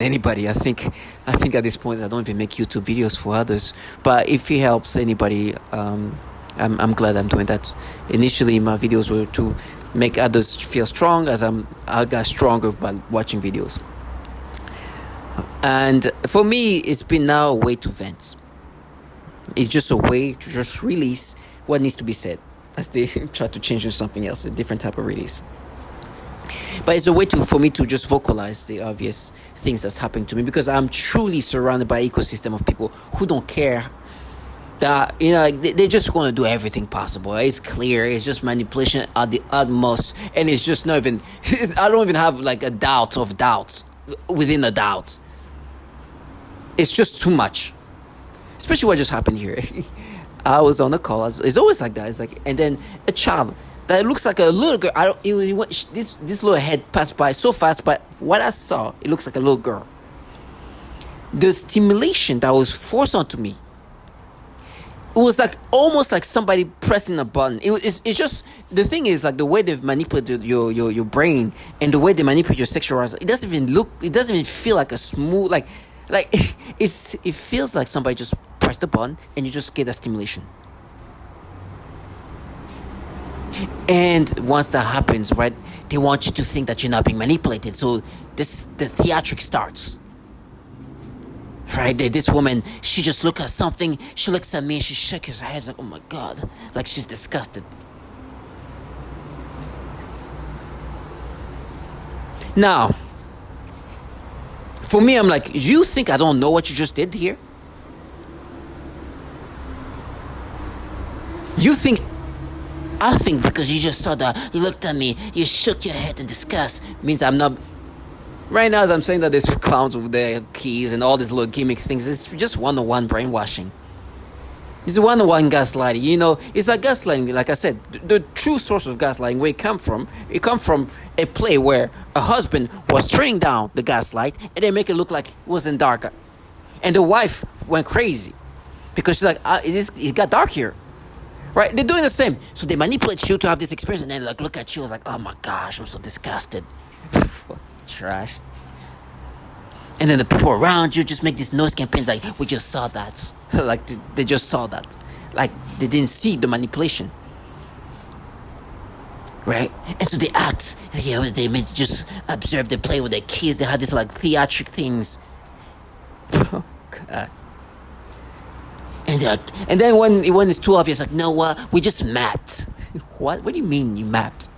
anybody. I think at this point I don't even make YouTube videos for others. But if it helps anybody, I'm glad I'm doing that. Initially, my videos were to make others feel strong, as I got stronger by watching videos. And for me, it's been now a way to vent. It's just a way to just release what needs to be said, as they try to change to something else, a different type of release. But it's a way for me to just vocalize the obvious things that's happening to me, because I'm truly surrounded by an ecosystem of people who don't care. That, like, they're just going to do everything possible. It's clear. It's just manipulation at the utmost, and it's just not even. I don't even have like a doubt of doubts within a doubt. It's just too much. Especially what just happened here. I was on a call. It's always like that. It's like, and then a child that looks like a little girl. This little head passed by so fast, but what I saw, it looks like a little girl. The stimulation that was forced onto me, it was like almost like somebody pressing a button. It's just, the thing is, like, the way they've manipulated your brain, and the way they manipulate your sexual arousal. It doesn't even feel like a smooth, like it feels like somebody just pressed the button and you just get that stimulation. And once that happens, right, they want you to think that you're not being manipulated. So the theatrics starts. Right, this woman, she just looked at something. She looks at me and she shook her head like, oh my God, like she's disgusted. Now, for me, I'm like, you think I don't know what you just did here? I think because you just saw that, you looked at me, you shook your head in disgust, means I'm not. Right now, as I'm saying that, there's clowns with their keys and all these little gimmick things. It's just one-on-one brainwashing. It's one-on-one gaslighting. It's like gaslighting. Like I said, the true source of gaslighting, where it comes from a play where a husband was turning down the gaslight and they make it look like it wasn't darker. And the wife went crazy because she's like, it got dark here. Right? They're doing the same. So they manipulate you to have this experience, and then like look at you, it's like, oh my gosh, I'm so disgusted. Trash. And then the people around you just make these noise campaigns like, we just saw that. Like they just saw that. Like they didn't see the manipulation. Right? And so they act. They may just observe, they play with their kids, they have these like theatric things. Oh God. And then when it's too obvious, like, no, we just mapped. What do you mean you mapped?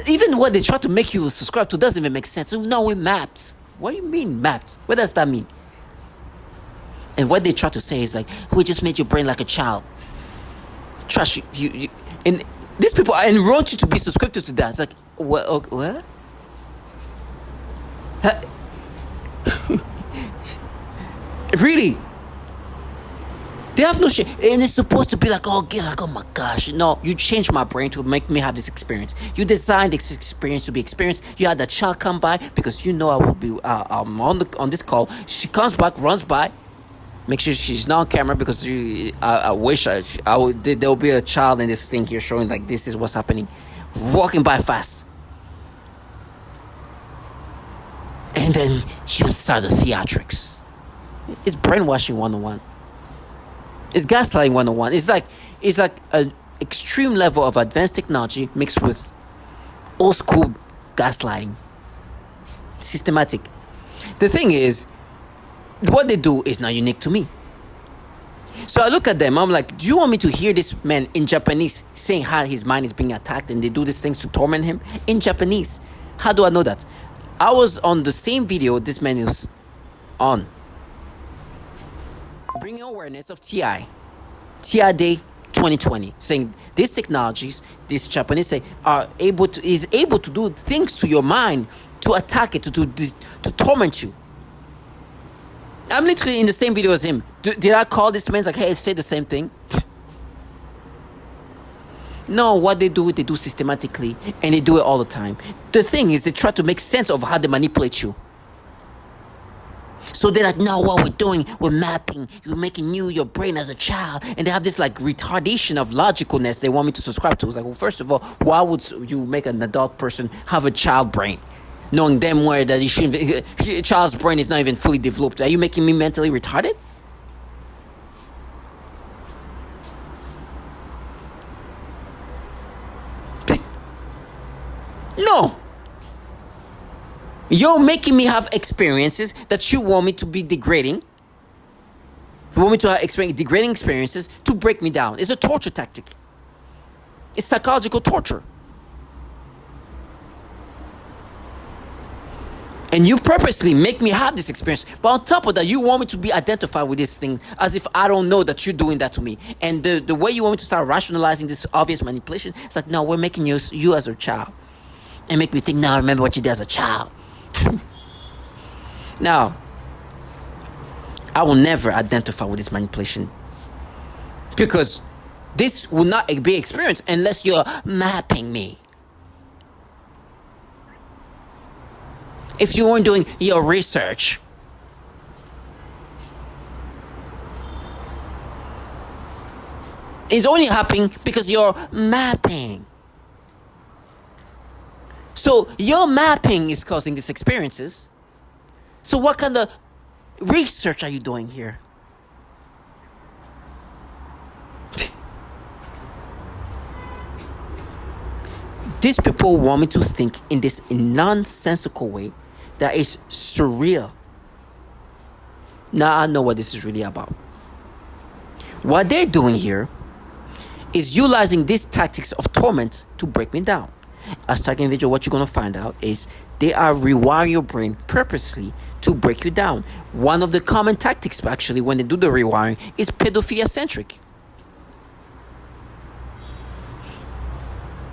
Even what they try to make you subscribe to doesn't even make sense. No, we mapped. What do you mean mapped? What does that mean? And what they try to say is like, we just made your brain like a child. Trash you and these people want you to be subscribed to that. It's like, what? Really? They have no shit, and it's supposed to be like, oh my gosh. No, you changed my brain to make me have this experience. You designed this experience to be experienced. You had the child come by because I will be on this call. She comes back, runs by, make sure she's not on camera because I wish there'll be a child in this thing here showing like this is what's happening, walking by fast, and then you start the theatrics. It's brainwashing 101. It's gaslighting 101. It's like an extreme level of advanced technology mixed with old school gaslighting. Systematic. The thing is, what they do is not unique to me. So I look at them, I'm like, do you want me to hear this man in Japanese saying how his mind is being attacked and they do these things to torment him? In Japanese. How do I know that? I was on the same video this man is on. Bringing awareness of TI Day 2020, saying these technologies, these Japanese say, is able to do things to your mind, to attack it, to torment you. I'm literally in the same video as him. Did I call this man like, hey, say the same thing? No, what they do systematically, and they do it all the time. The thing is, they try to make sense of how they manipulate you. So they're like, no, what we're doing, we're mapping, you're making your brain as a child. And they have this like retardation of logicalness they want me to subscribe to. It's like, well, first of all, why would you make an adult person have a child brain? knowing damn well that you shouldn't. A child's brain is not even fully developed. Are you making me mentally retarded? No. You're making me have experiences that you want me to be degrading. You want me to have degrading experiences to break me down. It's a torture tactic. It's psychological torture. And you purposely make me have this experience. But on top of that, you want me to be identified with this thing as if I don't know that you're doing that to me. And the way you want me to start rationalizing this obvious manipulation, it's like, no, we're making you as a child. And make me think, now remember what you did as a child. Now, I will never identify with this manipulation. Because this will not be experienced unless you're mapping me. If you weren't doing your research. It's only happening because you're mapping. So your mapping is causing these experiences. So what kind of research are you doing here? These people want me to think in this nonsensical way that is surreal. Now I know what this is really about. What they're doing here is utilizing these tactics of torment to break me down. As target individual, what you're going to find out is they are rewiring your brain purposely to break you down. One of the common tactics, actually, when they do the rewiring, is pedophilia-centric.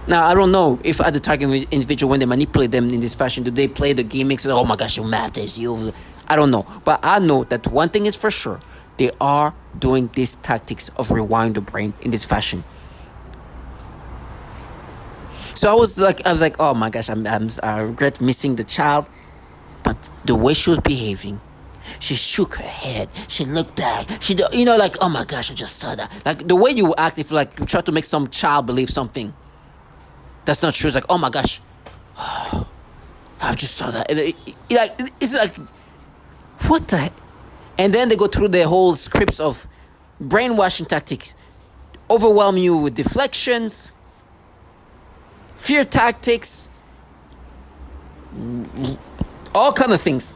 Now, I don't know if at the target individual, when they manipulate them in this fashion, do they play the gimmicks? Oh my gosh, you mapped this, you. I don't know. But I know that one thing is for sure. They are doing these tactics of rewiring the brain in this fashion. So I was like, oh my gosh, I regret missing the child. But the way she was behaving, she shook her head. She looked back. Like, oh my gosh, I just saw that. Like the way you act if like you try to make some child believe something that's not true. It's like, oh my gosh, I just saw that. It's like, what the heck? And then they go through the whole scripts of brainwashing tactics, overwhelm you with deflections, fear tactics, all kind of things.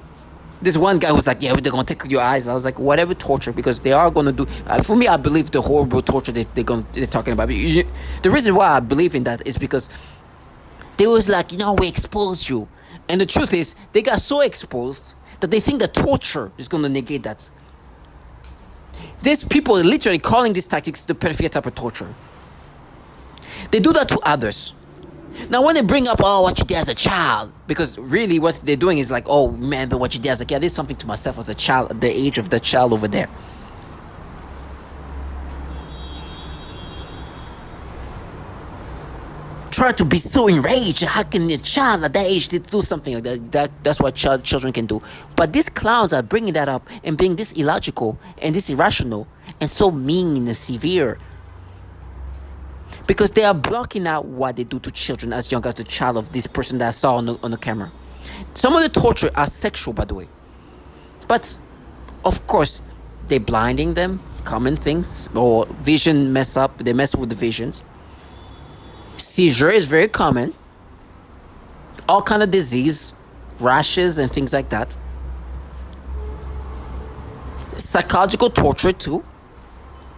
This one guy was like, yeah, they're going to take your eyes. I was like, whatever torture, because they are going to do... for me, I believe the horrible torture they're talking about. The reason why I believe in that is because they was like, we exposed you. And the truth is, they got so exposed that they think that torture is going to negate that. These people are literally calling these tactics the pedophilia type of torture. They do that to others. Now, when they bring up, what you did as a child, because really what they're doing is like, remember what you did as a kid. I did something to myself as a child at the age of the child over there. Try to be so enraged. How can a child at that age do something like that? That's what children can do. But these clowns are bringing that up and being this illogical and this irrational and so mean and severe. Because they are blocking out what they do to children as young as the child of this person that I saw on the camera. Some of the torture are sexual, by the way. But, of course, they're blinding them. Common things. Or vision mess up. They mess with the visions. Seizure is very common. All kind of disease. Rashes and things like that. Psychological torture, too.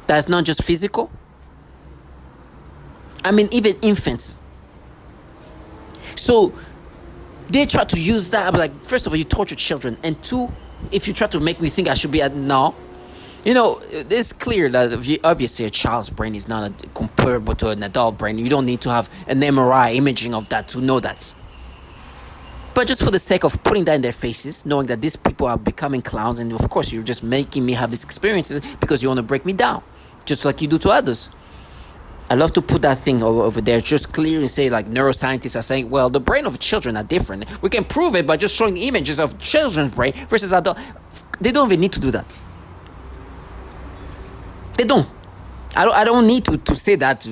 That's not just physical. I mean, even infants. So, they try to use that. I'm like, first of all, you torture children. And two, if you try to make me think I should be no. It's clear that obviously a child's brain is not comparable to an adult brain. You don't need to have an MRI imaging of that to know that. But just for the sake of putting that in their faces, knowing that these people are becoming clowns, and of course you're just making me have these experiences because you want to break me down. Just like you do to others. I love to put that thing over there, just clear and say, like, neuroscientists are saying, well, the brain of children are different. We can prove it by just showing images of children's brain versus adult. They don't even need to do that. They don't. I don't need to say that.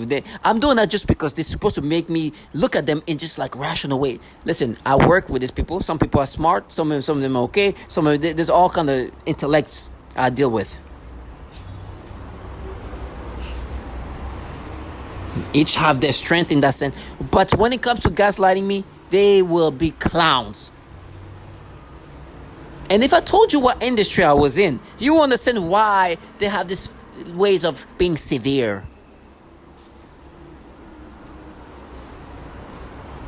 I'm doing that just because they're supposed to make me look at them in just like rational way. Listen, I work with these people. Some people are smart. Some of them are okay. There's all kind of intellects I deal with. Each have their strength in that sense. But when it comes to gaslighting me, they will be clowns. And if I told you what industry I was in, you will understand why they have these ways of being severe.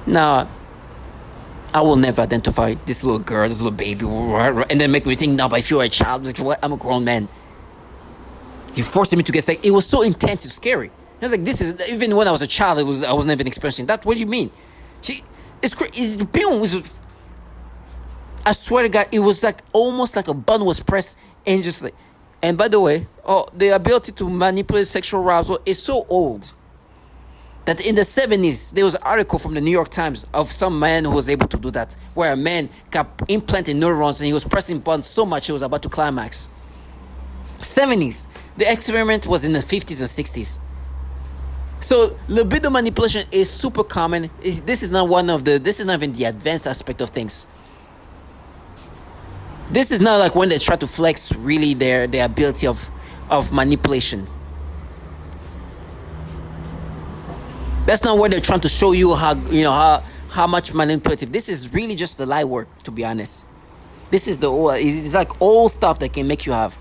Now, I will never identify this little girl, this little baby, and then make me think, no, but if you're a child, like, what? I'm a grown man. You forced me to get like it was so intense, it's scary. I was like, this is even when I was a child, I wasn't even experiencing that. What do you mean? She, it's crazy. I swear to God, it was like almost like a button was pressed and just like. And by the way, the ability to manipulate sexual arousal is so old that in the 70s there was an article from the New York Times of some man who was able to do that, where a man got implanted neurons and he was pressing buttons so much he was about to climax. 70s. The experiment was in the 50s and 60s. So libido manipulation is super common. This is not even the advanced aspect of things. This is not like when they try to flex really their ability of manipulation. That's not where they're trying to show you how much manipulative. This is really just the light work, to be honest. This is it's like old stuff that can make you have,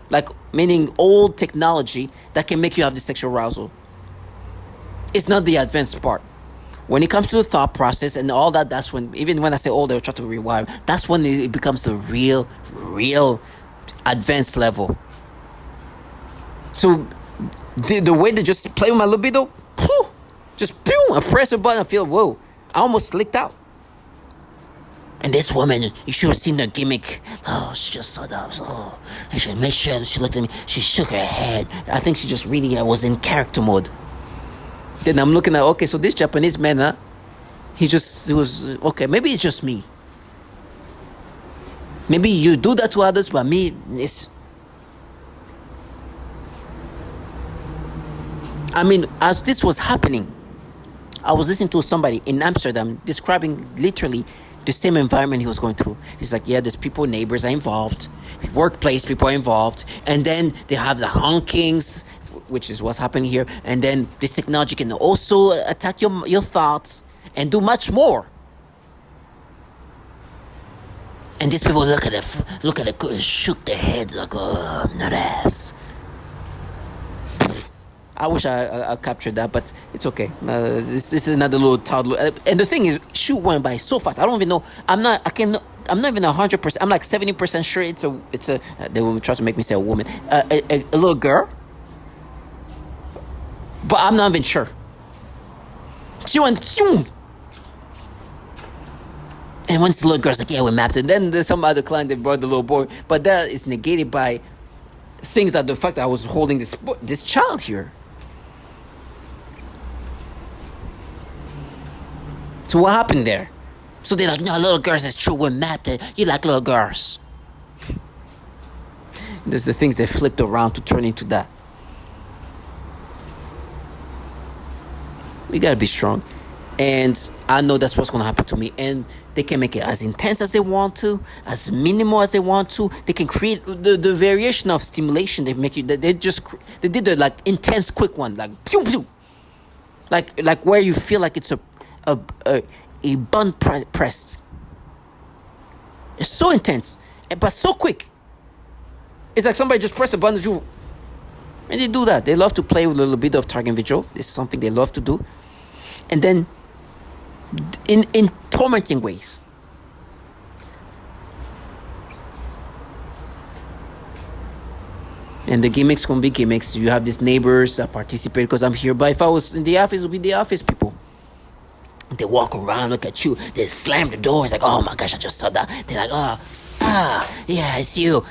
like meaning old technology that can make you have the sexual arousal. It's not the advanced part. When it comes to the thought process and all that, that's when, even when I say they'll try to rewire, that's when it becomes the real advanced level. So the way they just play with my libido, just pew, I press a button, I feel, whoa, I almost slicked out. And this woman, you should have seen the gimmick. Oh, she just saw that. Oh, I should make sure she looked at me. She shook her head. I think she just really was in character mode. Then I'm looking at, okay, so this Japanese man, he was, okay, maybe it's just me. Maybe you do that to others, but me, as this was happening, I was listening to somebody in Amsterdam describing literally the same environment he was going through. He's like, yeah, there's people, neighbors are involved, workplace people are involved, and then they have the honkings, which is what's happening here, and then this technology can also attack your thoughts and do much more. And these people look at it, shook their head like, oh, not ass. I wish I captured that, but it's okay. This is another little toddler, and the thing is, shoot went by so fast. I don't even know. I'm not even 100%. I'm like 70% sure it's a. They will try to make me say a woman, a little girl. But I'm not even sure. She went, zoom. And once the little girl's like, yeah, we mapped it. Then there's some other client that brought the little boy. But that is negated by things that the fact that I was holding this child here. So what happened there? So they're like, no, little girls, it's true, we mapped it. You like little girls. There's the things they flipped around to turn into that. We gotta be strong. And I know that's what's gonna happen to me. And they can make it as intense as they want to, as minimal as they want to. They can create the variation of stimulation. They make you. They did the like intense, quick one, like pew pew, like where you feel like it's a button pressed. It's so intense, but so quick. It's like somebody just press a button. And they do that. They love to play with a little bit of target visual. This is something they love to do. And then in tormenting ways. And the gimmicks can be gimmicks. You have these neighbors that participate because I'm here. But if I was in the office, it would be the office people. They walk around, look at you. They slam the door. It's like, oh my gosh, I just saw that. They're like, yeah, it's you.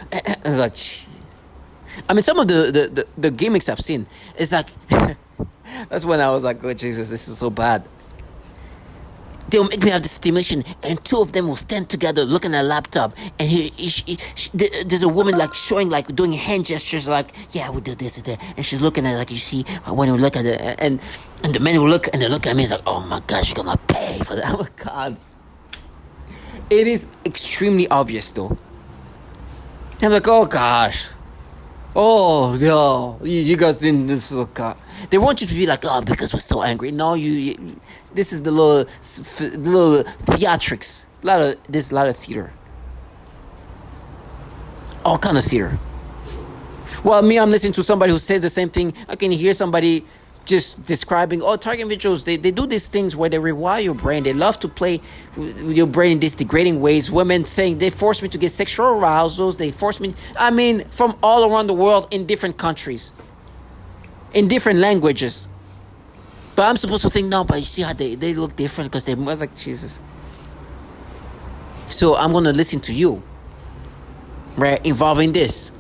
I'm like, some of the gimmicks I've seen, it's like, that's when I was like, oh Jesus, this is so bad. They'll make me have the stimulation, and two of them will stand together looking at a laptop, and there's a woman like showing, like doing hand gestures, like, yeah, we do this and that, and she's looking at it, like, you see, when we look at it, and the men will look, and they look at me, it's like, oh my gosh, you're gonna pay for that. Oh my god. It is extremely obvious though. I'm like, oh gosh. Oh no, you guys didn't just look up. They want you to be like, oh, because we're so angry. No, this is the little theatrics. There's a lot of theater. All kind of theater. Well, me, I'm listening to somebody who says the same thing. I can hear somebody just describing, target individuals, they do these things where they rewire your brain. They love to play with your brain in these degrading ways. Women saying they force me to get sexual arousals. They force me, from all around the world in different countries, in different languages. But I'm supposed to think, no, but you see how they look different because I was like, Jesus. So I'm going to listen to you, right, involving this.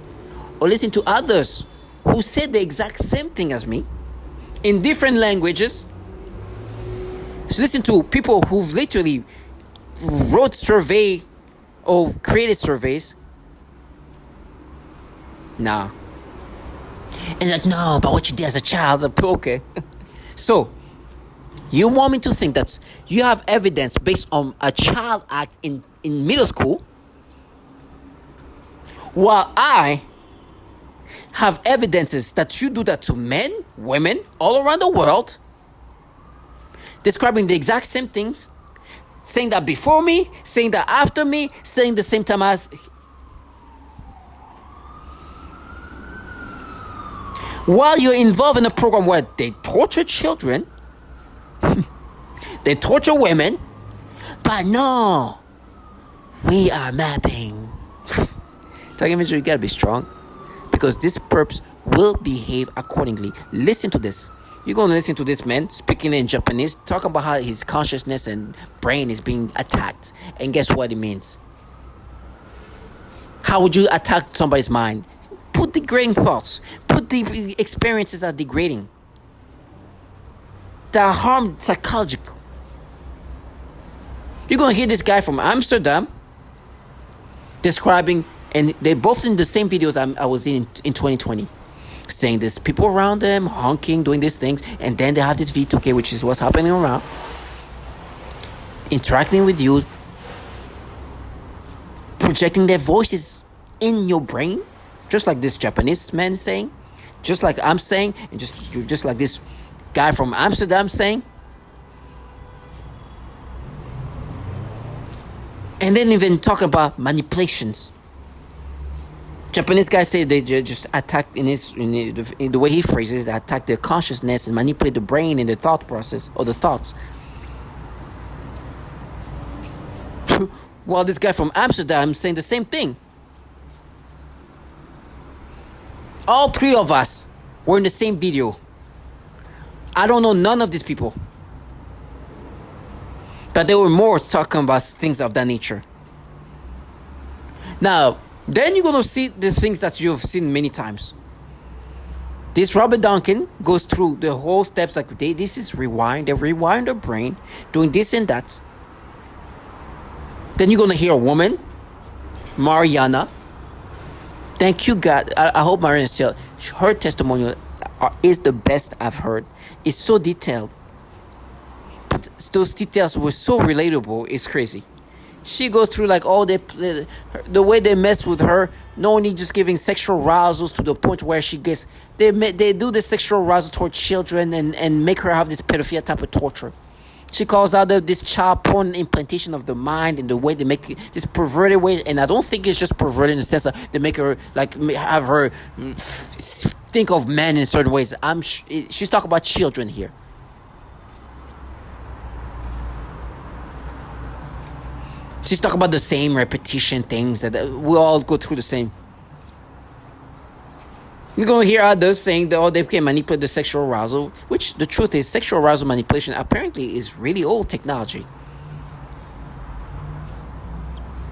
Or listen to others who said the exact same thing as me in different languages. So listen to people who've literally wrote survey or created surveys. Nah. And like, no, but what you did as a child, like, okay. So, you want me to think that you have evidence based on a child act in middle school, while I have evidences that you do that to men, women, all around the world, describing the exact same thing, saying that before me, saying that after me, saying the same time as. While you're involved in a program where they torture children, they torture women, but no, we are mapping. Talking about you gotta be strong. Because these perps will behave accordingly. Listen to this. You're going to listen to this man speaking in Japanese, talking about how his consciousness and brain is being attacked. And guess what it means? How would you attack somebody's mind? Put degrading thoughts. Put the experiences that are degrading, that are harm psychological. You're going to hear this guy from Amsterdam describing, and they're both in the same videos I was in 2020, saying there's people around them honking, doing these things, and then they have this V2K, which is what's happening around, interacting with you, projecting their voices in your brain, just like this Japanese man saying, just like I'm saying, and just like this guy from Amsterdam saying. And then even talking about manipulations. Japanese guys say they just attack in the way he phrases it, they attack their consciousness and manipulate the brain and the thought process or the thoughts. While this guy from Amsterdam is saying the same thing. All three of us were in the same video. I don't know none of these people. But there were more talking about things of that nature. Now, then you're going to see the things that you've seen many times. This Robert Duncan goes through the whole steps like this is rewind. They rewind their brain, doing this and that. Then you're going to hear a woman, Mariana. Thank you, God. I hope Mariana still, her testimonial is the best I've heard. It's so detailed. But those details were so relatable, it's crazy. She goes through like all the way they mess with her, not only just giving sexual arousals to the point where she gets, they do the sexual arousal toward children and make her have this pedophilia type of torture. She calls out this child porn implantation of the mind and the way they make it, this perverted way. And I don't think it's just perverted in the sense that they make her like have her think of men in certain ways. She's talking about children here. She's talking about the same repetition things that we all go through the same. You're going to hear others saying that they can manipulate the sexual arousal, which the truth is sexual arousal manipulation apparently is really old technology.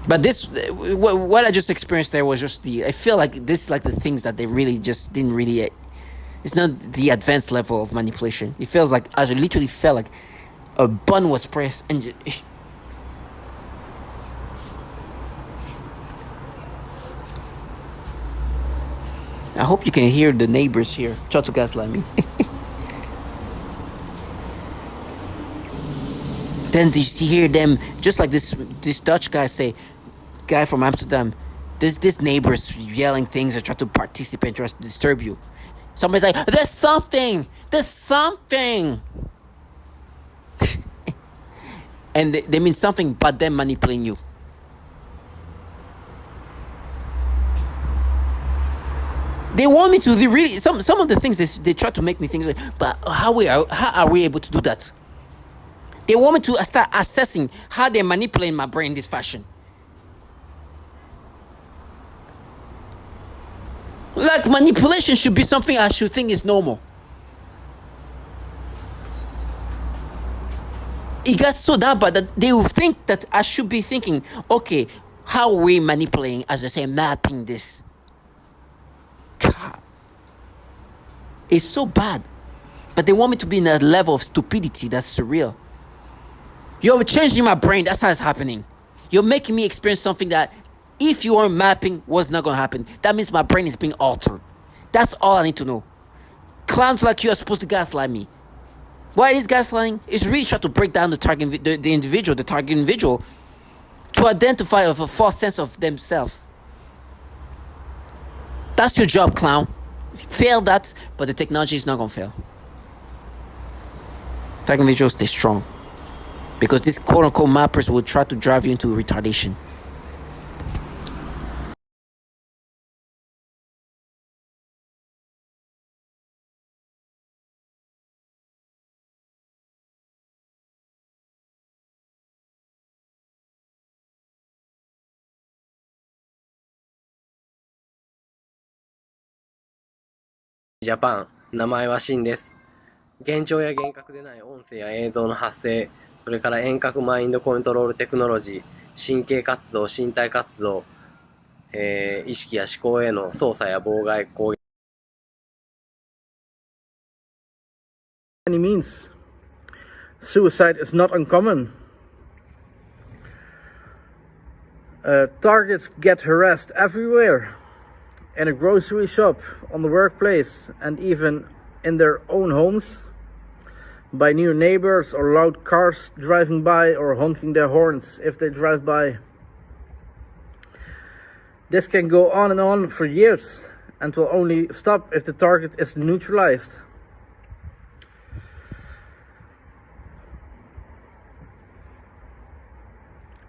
But this, what I just experienced there was just I feel like this like the things that they really just didn't really, it's not the advanced level of manipulation. It feels like, I literally felt like a button was pressed and I hope you can hear the neighbors here try to gaslight me. Then you hear them, just like this Dutch guy from Amsterdam, this neighbors yelling things and try to participate, try to disturb you. Somebody's like, there's something, and they mean something but them manipulating you. They want me to really some of the things they try to make me think, like, but how are we able to do that? They want me to start assessing how they're manipulating my brain in this fashion. Like, manipulation should be something I should think is normal. It got so that bad that they will think that I should be thinking, okay, how are we manipulating, as I say, mapping this? God. It's so bad. But they want me to be in a level of stupidity that's surreal. You're changing my brain. That's how it's happening. You're making me experience something that, if you weren't mapping, was not going to happen. That means my brain is being altered. That's all I need to know. Clowns like you are supposed to gaslight me. Why is gaslighting? It's really trying to break down the target individual, to identify a false sense of themselves. That's your job, clown. Fail that, but the technology is not going to fail. Target individuals stay strong. Because these quote-unquote mappers will try to drive you into retardation.ジャパン、名前はシンです。幻聴や幻覚でない音声や映像の発生、それから遠隔マインドコントロールテクノロジー、神経活動、身体活動、意識や思考への操作や妨害、攻撃。Any means. Suicide is not uncommon. Targets get harassed everywhere. In a grocery shop, on the workplace, and even in their own homes, by new neighbors or loud cars driving by or honking their horns if they drive by. This can go on for years and will only stop if the target is neutralized.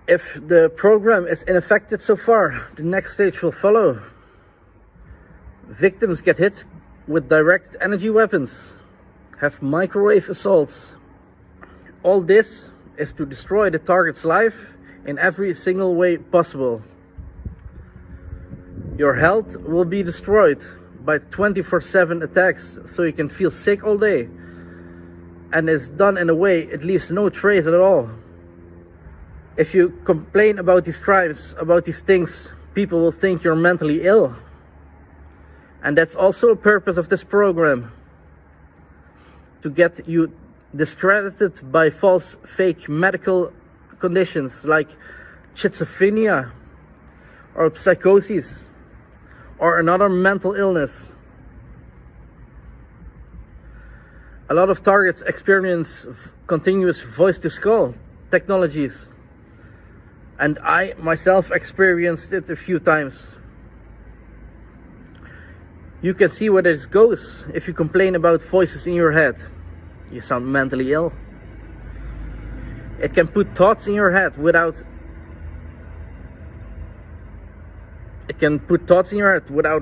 If the program is ineffective so far, the next stage will follow. Victims get hit with direct energy weapons, have microwave assaults. All this is to destroy the target's life in every single way possible. Your health will be destroyed by 24/7 attacks, so you can feel sick all day. And it's done in a way it leaves no trace at all. If you complain about these crimes, about these things, people will think you're mentally ill. And that's also a purpose of this program. To get you discredited by false, fake medical conditions like schizophrenia or psychosis or another mental illness. A lot of targets experience continuous voice-to-skull technologies. And I myself experienced it a few times. You can see where this goes if you complain about voices in your head. You sound mentally ill. It can put thoughts in your head without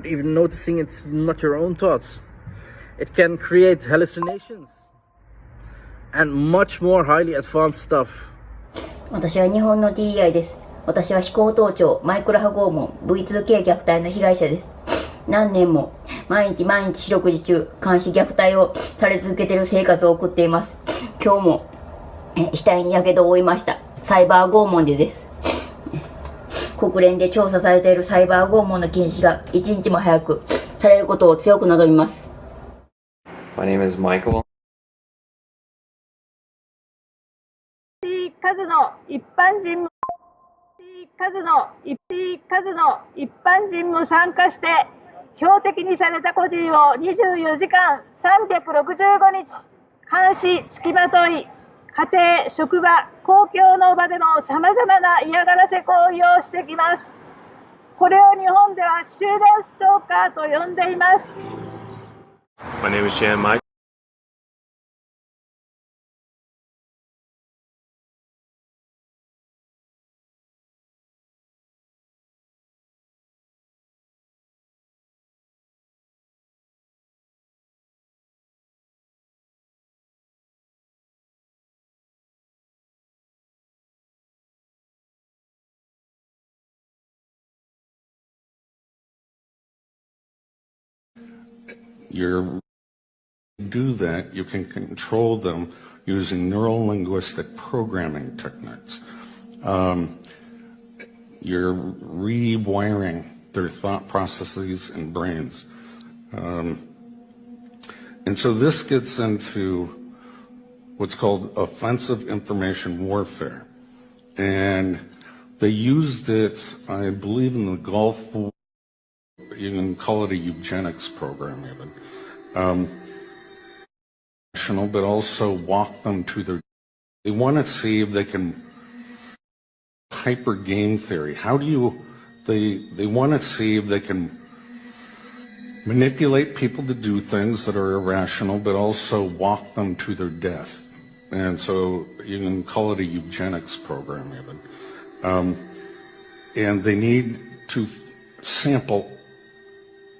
even noticing it's not your own thoughts. It can create hallucinations and much more highly advanced stuff. 私は日本の DEI です。私は非行盗聴、マイクロ波拷問、V2K 虐待の被害者です。何年も毎日四六時中監視虐待をされ続けている生活を送っています。今日も額にやけどを負いました。サイバー拷問でです。国連で調査されているサイバー拷問の禁止が一日も早くされることを強く望みます。My name is Michael. 人も数の一般人も参加して標的にされた個人を24時間365日監視、付きまとい、家庭、職場、公共の場でのさまざまな嫌がらせ行為をしてきます。これを日本では集団ストーカーと呼んでいます。My name is Jan Mike. You do that, you can control them using neuro-linguistic programming techniques. You're rewiring their thought processes and brains. And so this gets into what's called offensive information warfare. And they used it, I believe, in the Gulf War. You can call it a eugenics program even. But also walk them to their, they want to see if they can, hyper game theory. How do you, they want to see if they can manipulate people to do things that are irrational, but also walk them to their death. And so you can call it a eugenics program even. And they need to sample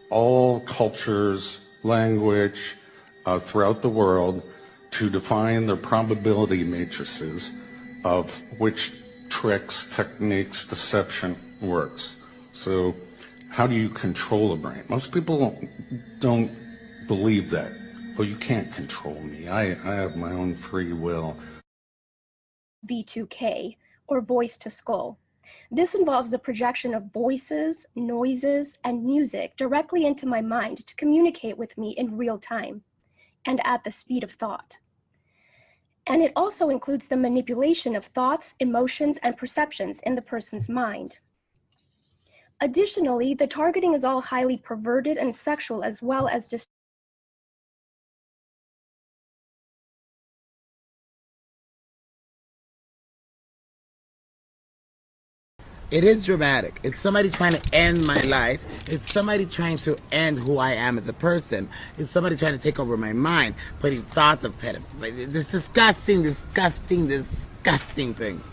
all cultures, language throughout the world to define their probability matrices of which tricks, techniques, deception works. So how do you control a brain? Most people don't believe that. Well, you can't control me. I have my own free will. V2K, or voice to skull. This involves the projection of voices, noises, and music directly into my mind to communicate with me in real time and at the speed of thought. And it also includes the manipulation of thoughts, emotions, and perceptions in the person's mind. Additionally, the targeting is all highly perverted and sexual, as well as just It is dramatic. It's somebody trying to end my life. It's somebody trying to end who I am as a person. It's somebody trying to take over my mind, putting thoughts of pedophilia. This disgusting things.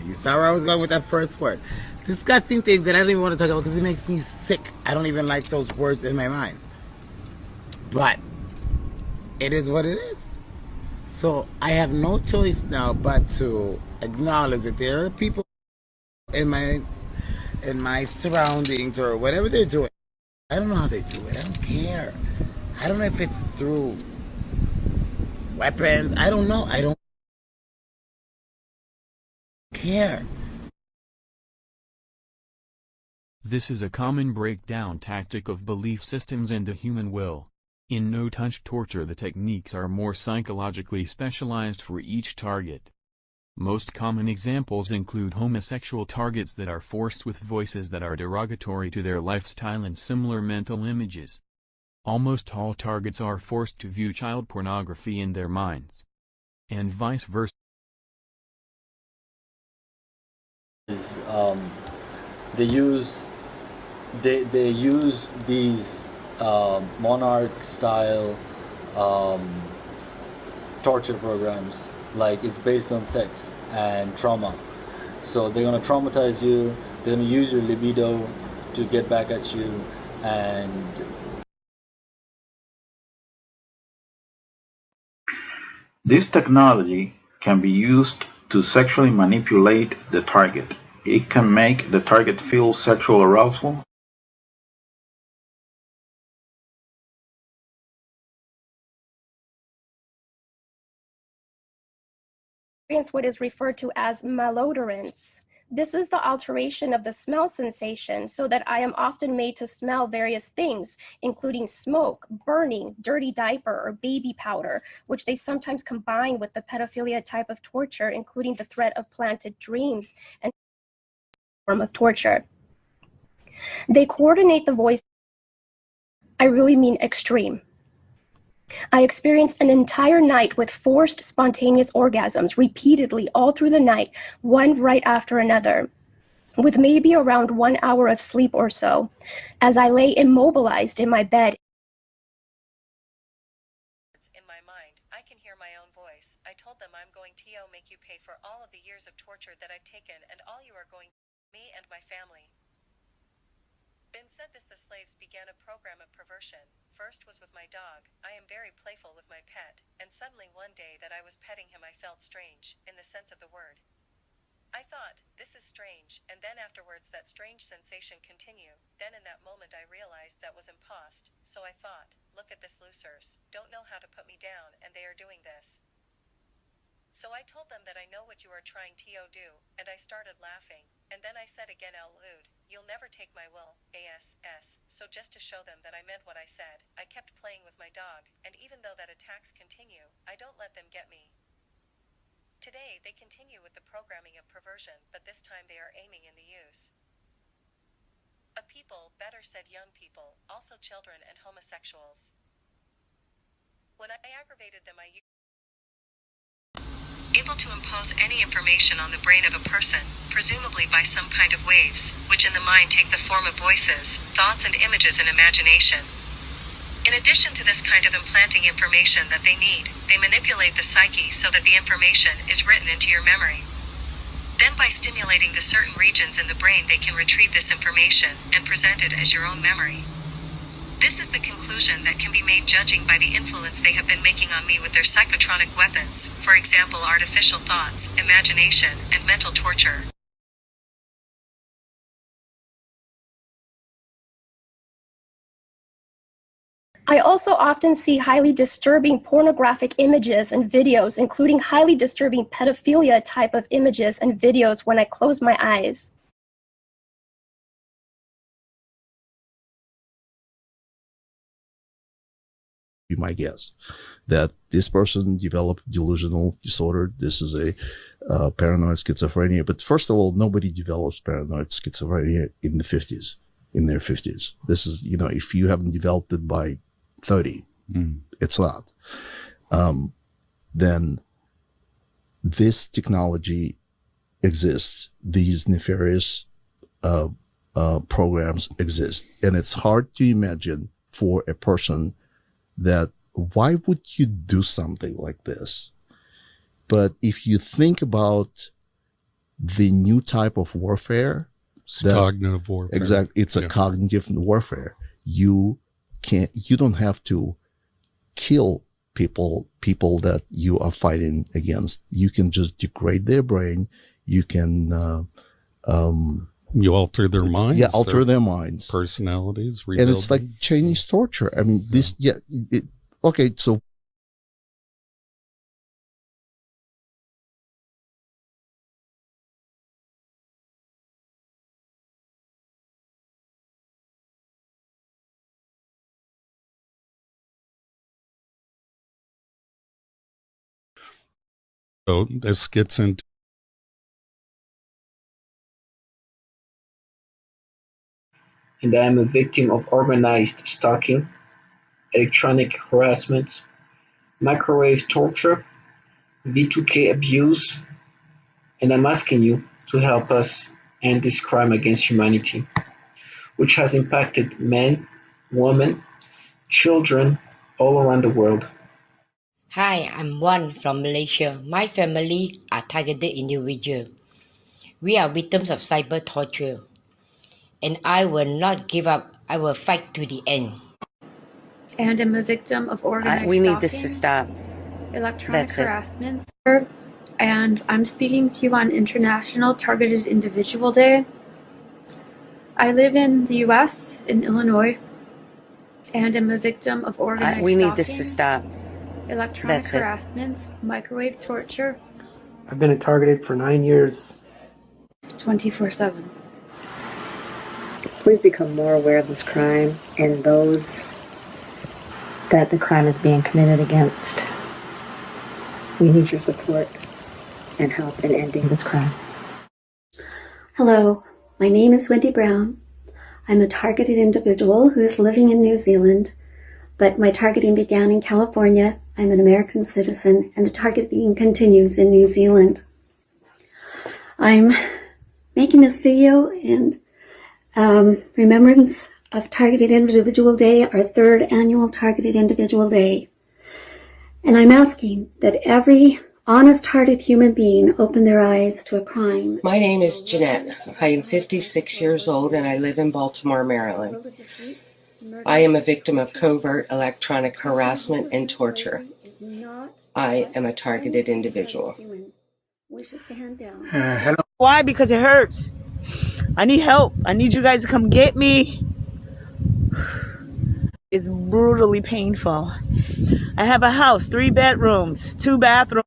You saw where I was going with that first word. Disgusting things that I don't even want to talk about because it makes me sick. I don't even like those words in my mind. But it is what it is. So I have no choice now but to acknowledge that there are people in my surroundings or whatever they're doing. I don't know how they do it. I don't care. I don't know if it's through weapons. I don't know. I don't care. This is a common breakdown tactic of belief systems and the human will. In no-touch torture, the techniques are more psychologically specialized for each target. Most common examples include homosexual targets that are forced with voices that are derogatory to their lifestyle and similar mental images. Almost all targets are forced to view child pornography in their minds. And vice versa. They use these monarch-style torture programs, like it's based on sex and trauma. So they're gonna traumatize you. They're gonna use your libido to get back at you, and this technology can be used to sexually manipulate the target. It can make the target feel sexual arousal. What is referred to as malodorance, This is the alteration of the smell sensation so that I am often made to smell various things, including smoke, burning, dirty diaper, or baby powder, which they sometimes combine with the pedophilia type of torture, including the threat of planted dreams and form of torture. They coordinate the voice. I really mean extreme. I experienced an entire night with forced spontaneous orgasms repeatedly all through the night, one right after another, with maybe around 1 hour of sleep or so, as I lay immobilized in my bed. In my mind, I can hear my own voice. I told them I'm going to make you pay for all of the years of torture that I've taken, and all you are going to me and my family. Ben said the slaves began a program of perversion. First was with my dog. I am very playful with my pet, and suddenly one day that I was petting him I felt strange, in the sense of the word. I thought, this is strange, and then afterwards that strange sensation continue. Then in that moment I realized that was impost, so I thought, look at this losers, don't know how to put me down, and they are doing this. So I told them that I know what you are trying to do, and I started laughing, and then I said again out loud, you'll never take my will, ass, so just to show them that I meant what I said, I kept playing with my dog, and even though that attacks continue, I don't let them get me. Today they continue with the programming of perversion, but this time they are aiming in the use of people, better said young people, also children and homosexuals. When I aggravated them I used able to impose any information on the brain of a person, presumably by some kind of waves, which in the mind take the form of voices, thoughts and images and imagination. In addition to this kind of implanting information that they need, they manipulate the psyche so that the information is written into your memory. Then by stimulating the certain regions in the brain they can retrieve this information and present it as your own memory. This is the conclusion that can be made judging by the influence they have been making on me with their psychotronic weapons, for example artificial thoughts, imagination, and mental torture. I also often see highly disturbing pornographic images and videos, including highly disturbing pedophilia type of images and videos when I close my eyes. Be my guess that this person developed delusional disorder. This is a paranoid schizophrenia. But first of all, nobody develops paranoid schizophrenia in the 50s, in their 50s. This is, if you haven't developed it by 30, it's not. Then this technology exists. These nefarious programs exist. And it's hard to imagine for a person that why would you do something like this? But if you think about the new type of warfare, cognitive warfare. Exactly. It's a cognitive warfare. You don't have to kill people that you are fighting against. You can just degrade their brain. You can, you alter their minds. Yeah, alter their minds. Personalities. And it's like Chinese torture. I mean, this, okay, so. So this gets into and I am a victim of organized stalking, electronic harassment, microwave torture, V2K abuse, and I'm asking you to help us end this crime against humanity, which has impacted men, women, children all around the world. Hi, I'm Wan from Malaysia. My family are targeted individuals. We are victims of cyber torture. And I will not give up. I will fight to the end. And I'm a victim of organized we stalking. need this to stop. Electronic That's it. harassment. And I'm speaking to you on International Targeted Individual Day. I live in the US, in Illinois, and I'm a victim of organized we stalking. need this to stop. Electronic That's it. harassment, microwave torture. I've been targeted for 9 years. 24/7. Please become more aware of this crime and those that the crime is being committed against. We need your support and help in ending this crime. Hello, my name is Wendy Brown. I'm a targeted individual who is living in New Zealand, but my targeting began in California. I'm an American citizen, and the targeting continues in New Zealand. I'm making this video in remembrance of Targeted Individual Day, our third annual Targeted Individual Day. And I'm asking that every honest-hearted human being open their eyes to a crime. My name is Jeanette. I am 56 years old and I live in Baltimore, Maryland. I am a victim of covert electronic harassment and torture. I am a targeted individual. Hello. Why? Because it hurts. I need help. I need you guys to come get me. It's brutally painful. I have a house, 3 bedrooms, 2 bathrooms.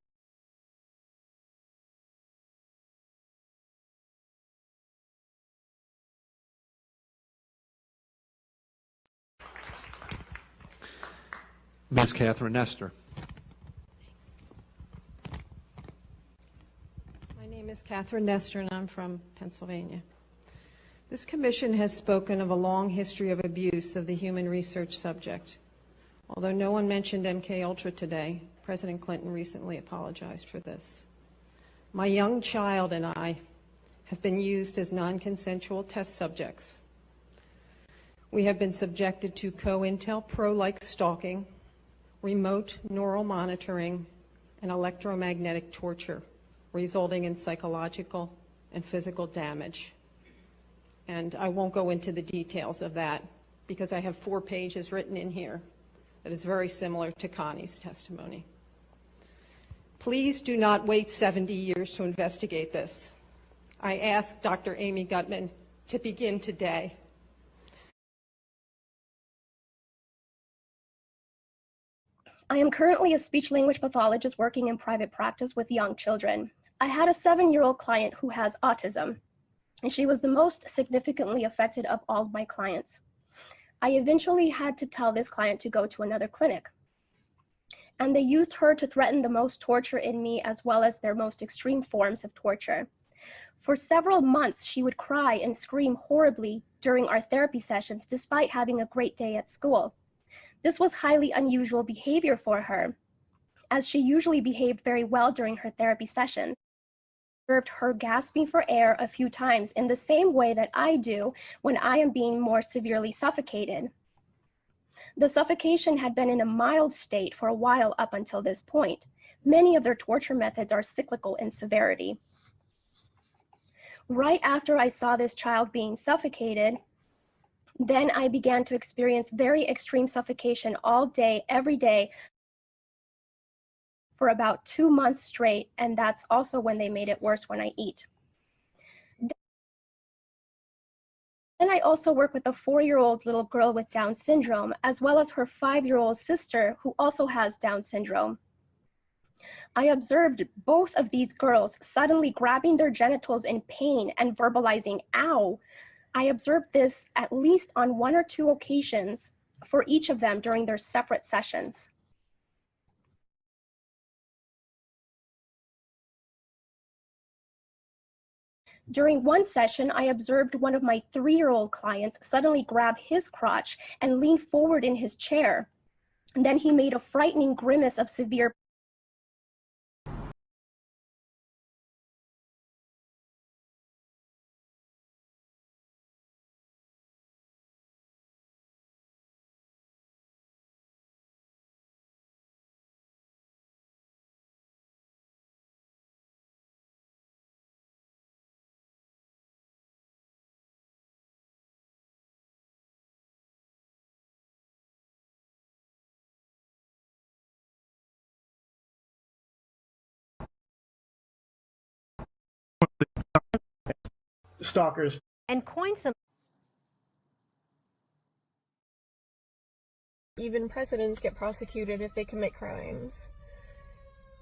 Ms. Catherine Nestor. My name is Catherine Nestor, and I'm from Pennsylvania. This commission has spoken of a long history of abuse of the human research subject. Although no one mentioned MKUltra today, President Clinton recently apologized for this. My young child and I have been used as non-consensual test subjects. We have been subjected to COINTELPRO-like stalking, remote neural monitoring, and electromagnetic torture, resulting in psychological and physical damage. And I won't go into the details of that because I have 4 pages written in here that is very similar to Connie's testimony. Please do not wait 70 years to investigate this. I ask Dr. Amy Gutman to begin today. I am currently a speech-language pathologist working in private practice with young children. I had a 7-year-old client who has autism, and she was the most significantly affected of all of my clients. I eventually had to tell this client to go to another clinic, and they used her to threaten the most torture in me as well as their most extreme forms of torture. For several months, she would cry and scream horribly during our therapy sessions despite having a great day at school. This was highly unusual behavior for her, as she usually behaved very well during her therapy sessions. I observed her gasping for air a few times in the same way that I do when I am being more severely suffocated. The suffocation had been in a mild state for a while up until this point. Many of their torture methods are cyclical in severity. Right after I saw this child being suffocated, then I began to experience very extreme suffocation all day, every day, for about 2 months straight, and that's also when they made it worse when I eat. Then I also work with a 4-year-old little girl with Down syndrome, as well as her 5-year-old sister who also has Down syndrome. I observed both of these girls suddenly grabbing their genitals in pain and verbalizing, "ow." I observed this at least on 1 or 2 occasions for each of them during their separate sessions. During one session, I observed one of my 3-year-old clients suddenly grab his crotch and lean forward in his chair. And then he made a frightening grimace of severe stalkers and coin some. Even presidents get prosecuted if they commit crimes.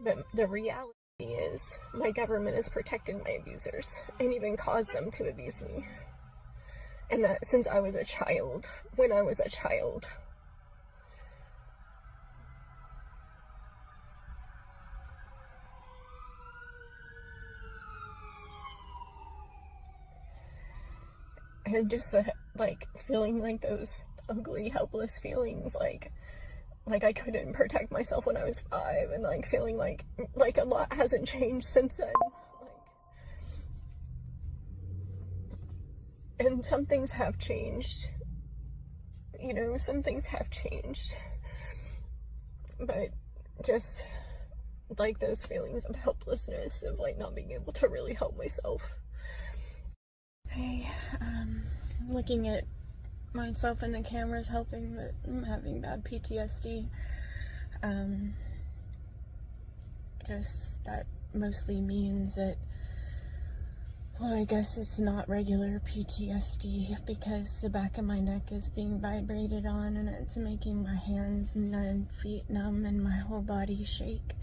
But the reality is my government is protecting my abusers and even caused them to abuse me. And that since I was a child, when I was a child. And just the, like, feeling like those ugly, helpless feelings, like I couldn't protect myself when I was 5, and like feeling like a lot hasn't changed since then. And some things have changed. You know, some things have changed. But just like those feelings of helplessness, of like not being able to really help myself. Looking at myself in the camera is helping, but I'm having bad PTSD. Just that mostly means that, well, I guess it's not regular PTSD because the back of my neck is being vibrated on and it's making my hands numb, feet numb, and my whole body shake.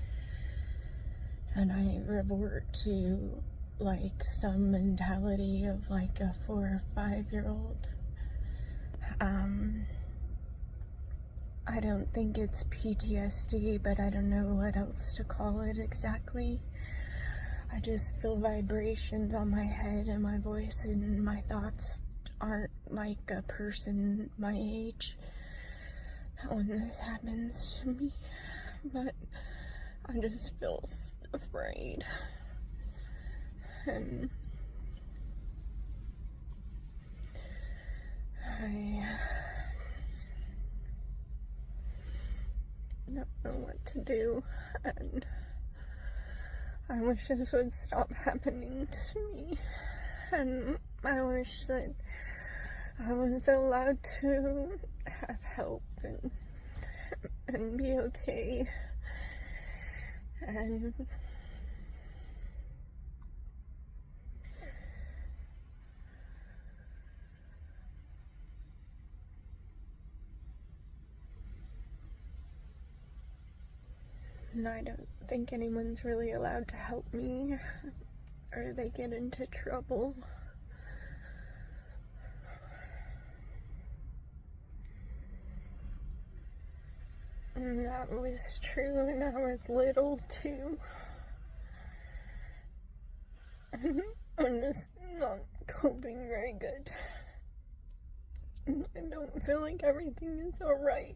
And I revert to like some mentality of like a 4 or 5-year-old. I don't think it's PTSD, but I don't know what else to call it exactly. I just feel vibrations on my head, and my voice and my thoughts aren't like a person my age when this happens to me. But I just feel afraid. And I don't know what to do, and I wish this would stop happening to me, and I wish that I was allowed to have help and be okay, and I don't think anyone's really allowed to help me, or they get into trouble. And that was true when I was little too. I'm just not coping very good. I don't feel like everything is alright.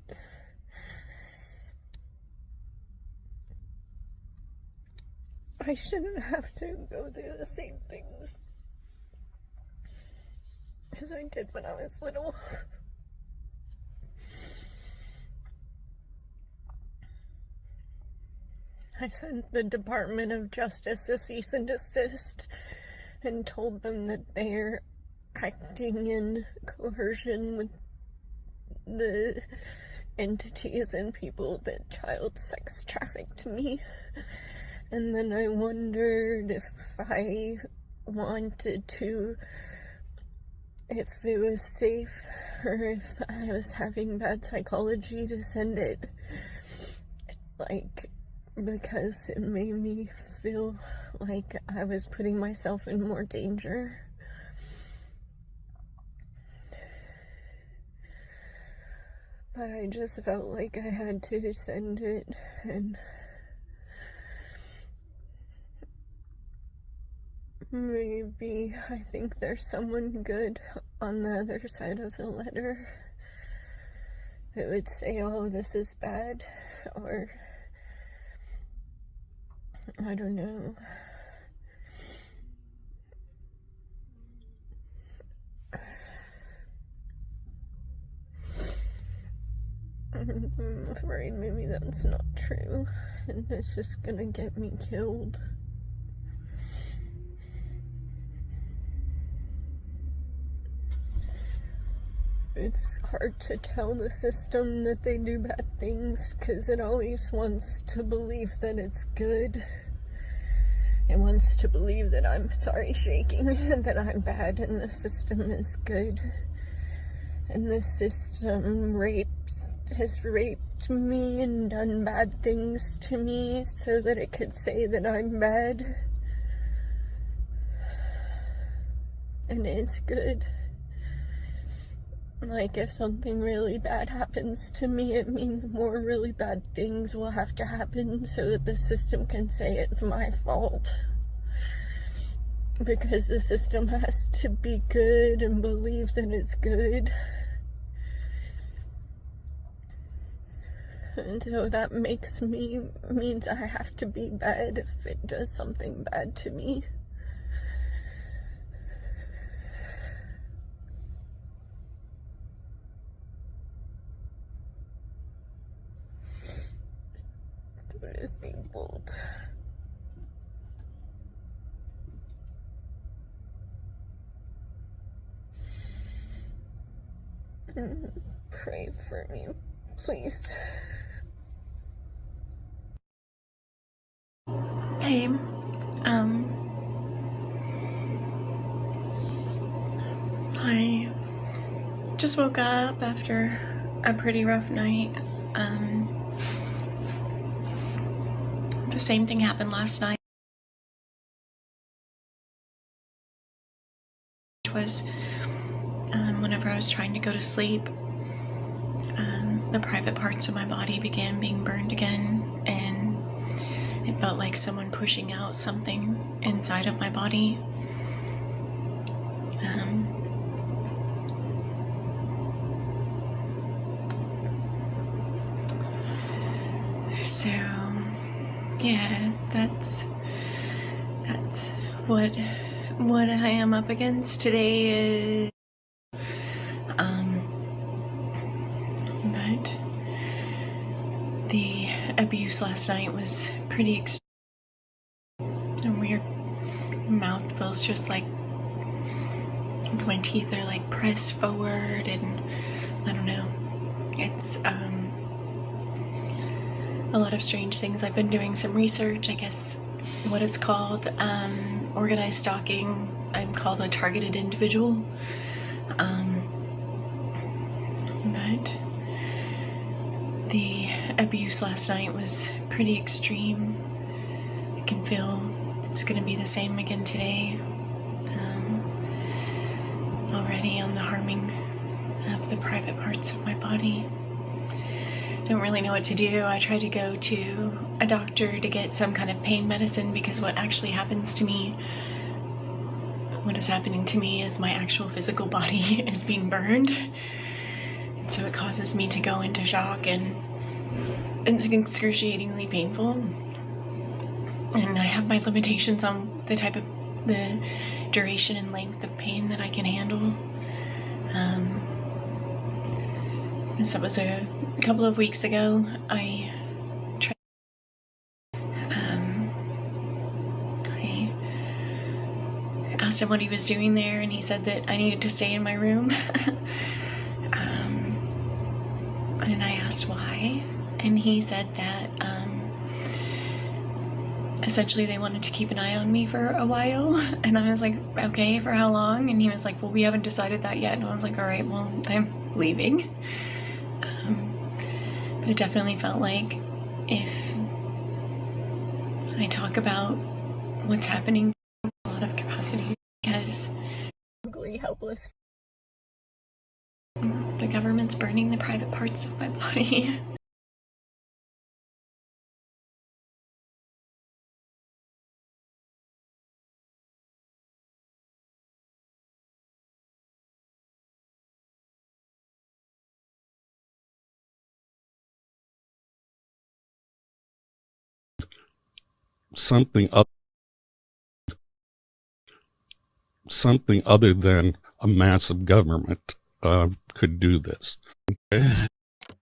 I shouldn't have to go through the same things as I did when I was little. I sent the Department of Justice a cease and desist and told them that they're acting in coercion with the entities and people that child sex trafficked me. And then I wondered if I wanted to, if it was safe, or if I was having bad psychology to send it. Like, because it made me feel like I was putting myself in more danger. But I just felt like I had to send it, and maybe I think there's someone good on the other side of the letter that would say, oh, this is bad, or I don't know. I'm afraid maybe that's not true, and it's just gonna get me killed. It's hard to tell the system that they do bad things, because it always wants to believe that it's good. It wants to believe that I'm shaking, that I'm bad and the system is good. And the system rapes has raped me and done bad things to me so that it could say that I'm bad. And it's good. Like, if something really bad happens to me, it means more really bad things will have to happen so that the system can say it's my fault. Because the system has to be good and believe that it's good. And so that means I have to be bad if it does something bad to me. Disabled. Pray for me, please. Hey, I just woke up after a pretty rough night. The same thing happened last night. It was whenever I was trying to go to sleep, the private parts of my body began being burned again, and it felt like someone pushing out something inside of my body. So yeah, that's what I am up against today. But the abuse last night was pretty extreme. And weird. Mouth feels just like my teeth are like pressed forward, and I don't know. It's a lot of strange things. I've been doing some research, I guess what it's called, organized stalking. I'm called a targeted individual. But the abuse last night was pretty extreme. I can feel it's gonna be the same again today. Already on the harming of the private parts of my body. Don't really know what to do. I tried to go to a doctor to get some kind of pain medicine, because what actually happens to me, what is happening to me is my actual physical body is being burned. And so it causes me to go into shock, and it's excruciatingly painful. And I have my limitations on the duration and length of pain that I can handle. So it was a couple of weeks ago, I asked him what he was doing there, and he said that I needed to stay in my room. And I asked why, and he said that essentially they wanted to keep an eye on me for a while. And I was like, okay, for how long? And he was like, well, we haven't decided that yet. And I was like, all right, well, I'm leaving. But it definitely felt like if I talk about what's happening, a lot of capacity, because ugly, helpless. The government's burning the private parts of my body. Something other than a massive government could do this. Okay?